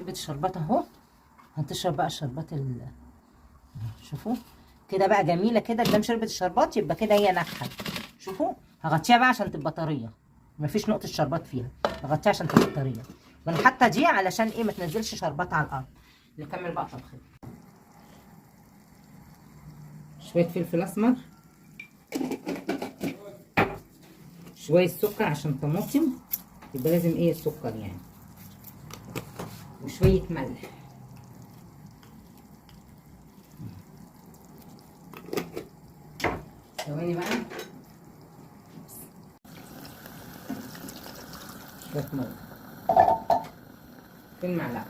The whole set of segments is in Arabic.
شربت الشربات اهو. هتشرب بقى الشربات شوفوا كده بقى جميله كده. قدام شربت الشربات يبقى كده هي ناجحه. شوفوا هغطيها بقى عشان تبقى طريه، مفيش نقطه شربات فيها، هغطيها عشان تبقى طريه. وانا حاطه دي علشان ايه؟ ما تنزلش شربات على الارض. نكمل بقى طبخ. شويه فلفل اسمر، شويه سكر عشان طماطم يبقى لازم ايه السكر يعني، وشويه ملح. ثواني بقى. شويه ميه في المعلقه.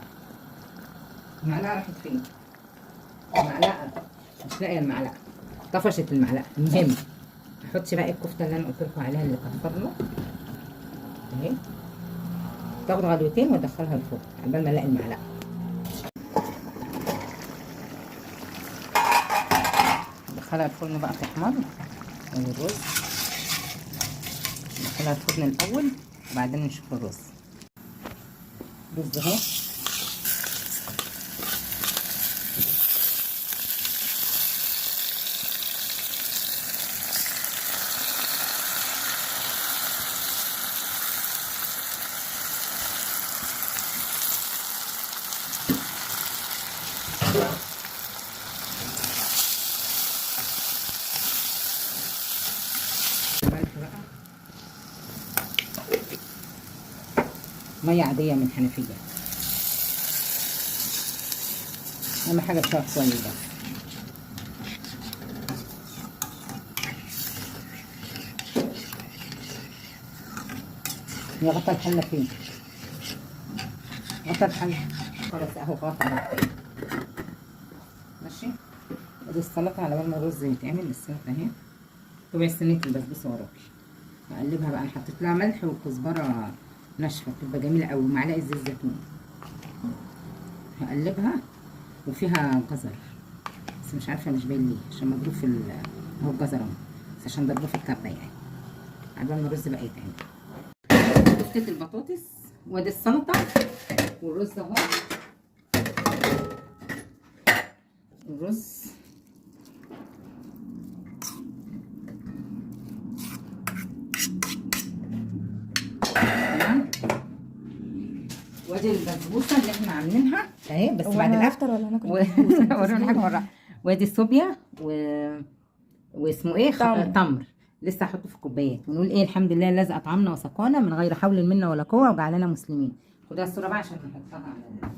المعلقه راحت فين؟ المعلقه مش لاقيه المعلقه، طفشت المعلقه. المهم احط بقى الكفته اللي انا قلت لكم عليها اللي كانت فرمه اهي، تاخد غلوتين وادخلها الفرن عقبال ما الاقي المعلقه. ادخلها الفرن بقى تحمر. الرز ندخلها الفرن الاول وبعدين نشوف الرز. رز اهو ميه عاديه من حنفيه، اهم حاجه بتاعها كويس بقى. هي غطا الحله فين؟ غطا الحله خلاص اهو غطا اهو. ماشي. ادي السلطه على بال ما الرز يتعمل. السلطه اهي ربع صينيه البسبوسه وراكي. هقلبها بقى. انا حطيت لها ملح وكزبره ناشفه بتبقى جميله قوي ومعلقه زيت زيتون. هقلبها وفيها جزر بس مش عارفه مش باين ليه عشان مضروب في اهو الجزر اهو، بس عشان ضربه في الكبه يعني عقبال ما الرز بقى يتعمل. كفتة البطاطس وادي السلطه والرز اهو. الرز تمام. وادي البسبوسه اللي احنا عاملينها اهي بس بعد الاكل ولا هناكل ورينا حاجه مره. وادي الصوبيا واسمه ايه تمر لسه هحطه في الكوبايات. ونقول ايه الحمد لله الذي اطعمنا وسقانا من غير حول منا ولا قوه وجعلنا مسلمين. خدها الصوره بقى عشان نحطها على